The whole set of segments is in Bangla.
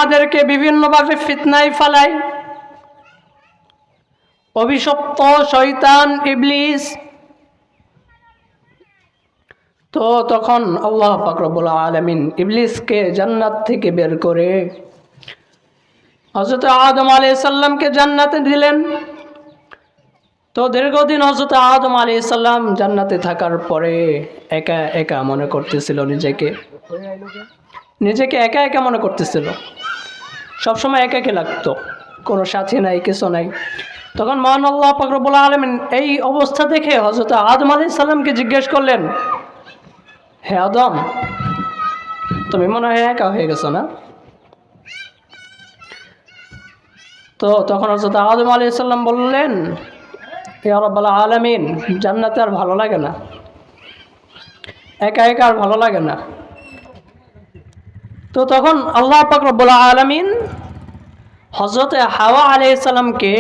আমাদেরকে বিভিন্নভাবে ফিতনায় ফেলায়। অভিশপ্ত শয়তান ইবলিস। তো তখন আল্লাহ পাক রব্বুল আলামিন ইবলিসকে জান্নাত থেকে বের করে হযরত আদম আলাইহিস সালামকে জান্নাতে দিলেন। তো দীর্ঘদিন হযরত আদম আলাইহিস সালাম জান্নাতে থাকার পরে একা একা মনে করতেছিল নিজেকে একা একা মনে করতেছিল। সবসময় একাকী লাগতো, কোনো সাথী নাই, কিছু নাই। তখন মহান আল্লাহ পাক রব্বুল আলামিন এই অবস্থা দেখে হযরত আদম আলাইহিস সালামকে জিজ্ঞেস করলেন, হে আদম, তুমি মনে হয় একা হয়ে গেছো না? তো তখন হযরত আদম আলাইহিস সালাম বললেন, ইয়া রাব্বাল আলামিন, জান্নাতে আর ভালো লাগে না, একা একা আর ভালো লাগে না। তো তখন আল্লাহ পাক রব্বুল আলামিন হযরত হাওয়া আলাইহিস সালামকে,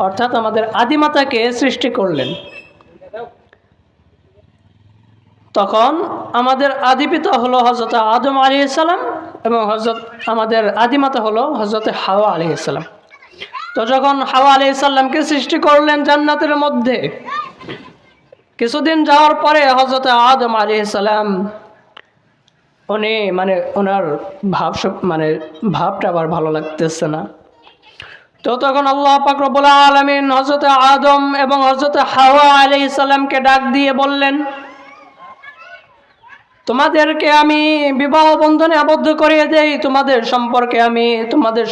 অর্থাৎ আমাদের আদিমাতাকে সৃষ্টি করলেন। তখন আমাদের আদিপিতা হলো হযরত আদম আলাইহিস সালাম এবং আমাদের আদিমাতা হলো হযরত হাওয়া আলাইহিস সালাম। তো যখন হাওয়া আলাইহিস সালামকে সৃষ্টি করলেন জান্নাতের মধ্যে, কিছুদিন যাওয়ার পরে হযরত আদম আলাইহিস সালাম উনি ওনার ভাবটা আবার ভালো লাগতেছে না। তো তখন আল্লাহ পাক রব্বুল আলামিন হযরত আদম এবং হযরত হাওয়া আলাইহিস সালামকে ডাক দিয়ে বললেন, তোমাদেরকে আমি বিবাহ বন্ধনে আবদ্ধ করিয়ে দেই, তোমাদের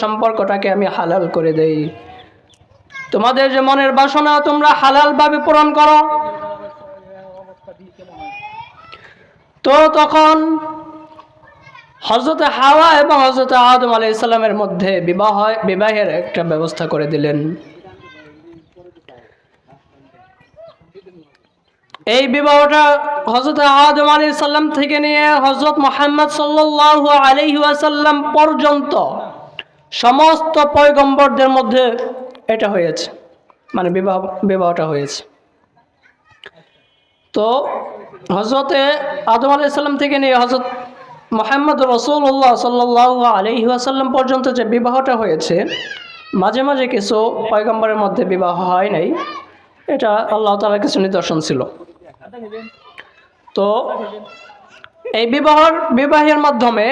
সম্পর্কটাকে আমি হালাল করে দেই। তোমাদের যে মনের বাসনা তোমরা হালালভাবে পূরণ করো। তো তখন হযরত হাওয়া এবং হযরত আদম আলাইহিস সালামের মধ্যে বিবাহের একটা ব্যবস্থা করে দিলেন। এই বিবাহটা হযরত আদম আলাইহিস সালাম থেকে নিয়ে হযরত মুহাম্মদ সাল্লাল্লাহু আলাইহি ওয়াসাল্লাম পর্যন্ত সমস্ত পয়গম্বরদের মধ্যে এটা হয়েছে, বিবাহটা হয়েছে। তো হযরত আদম আলাইহিস সালাম থেকে নিয়ে হযরত মুহাম্মদ রাসূলুল্লাহ সাল্লাল্লাহু আলাইহি ওয়াসাল্লাম পর্যন্ত যে বিবাহটা হয়েছে, মাঝে মাঝে কিছু পয়গম্বরের মধ্যে বিবাহ হয় নাই। এটা আল্লাহ তাআলার কিছু নিদর্শন ছিল। তো এই বিবাহের মাধ্যমে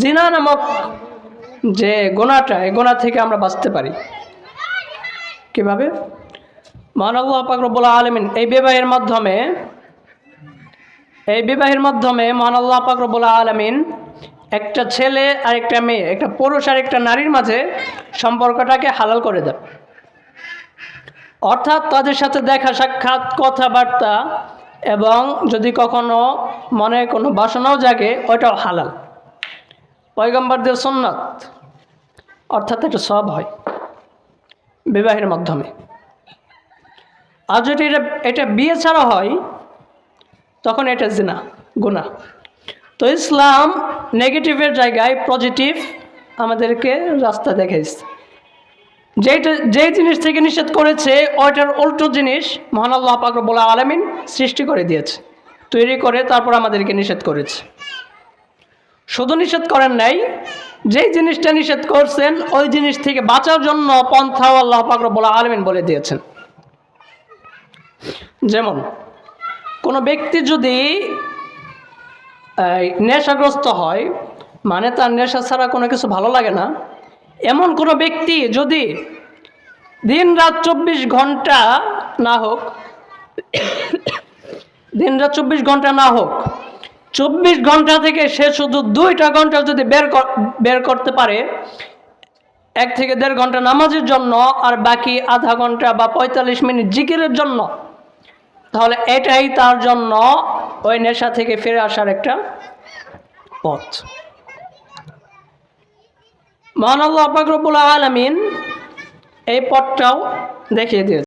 জিনা নামক যে গুনাহটা, এই গুনাহ থেকে আমরা বাঁচতে পারি। কিভাবে? মহান আল্লাহ পাক রব্বুল আলামিন এই বিবাহের মাধ্যমে মহান আল্লাহ পাক রব্বুল আলামিন একটা ছেলে আর একটা মেয়ে, একটা পুরুষ আর একটা নারীর মাঝে সম্পর্কটাকে হালাল করে দেন। অর্থাৎ তাদের সাথে দেখা সাক্ষাৎ, কথাবার্তা এবং যদি কখনো মনে কোনো বাসনাও জাগে, ওইটাও হালাল। পয়গম্বরদের সুন্নাত, অর্থাৎ এটা সব হয় বিবাহের মাধ্যমে। আর যদি এটা বিয়ে ছাড়া হয়, তখন এটা জিনা, গুনাহ। তো ইসলাম নেগেটিভের জায়গায় পজিটিভ আমাদেরকে রাস্তা দেখাইছে। যেই জিনিস থেকে নিষেধ করেছে, ওইটার উল্টো জিনিস মহান আল্লাহ পাক রব্বুল আলামিন সৃষ্টি করে দিয়েছে, তৈরি করে তারপর আমাদেরকে নিষেধ করেছে। শুধু নিষেধ করেন নাই, যেই জিনিসটা নিষেধ করছেন ওই জিনিস থেকে বাঁচার জন্য পন্থাও আল্লাহ পাক রব্বুল আলামিন বলে দিয়েছেন। যেমন কোনো ব্যক্তি যদি নেশাগ্রস্ত হয়, তার নেশা ছাড়া কোনো কিছু ভালো লাগে না, এমন কোনো ব্যক্তি যদি দিন রাত 24 ঘন্টা না হোক, 24 ঘন্টা থেকে সে শুধু 2টা ঘন্টা যদি বের করতে পারে, 1 থেকে 1.5 ঘন্টা নামাজের জন্য আর বাকি আধা ঘন্টা বা 45 মিনিট জিকিরের জন্য, তাহলে এটাই তার জন্য ওই নেশা থেকে ফিরে আসার একটা পথ। মহান আল্লাহ পাক রব্বুল আলামিন এই পথটাও দেখিয়ে দিয়েছে।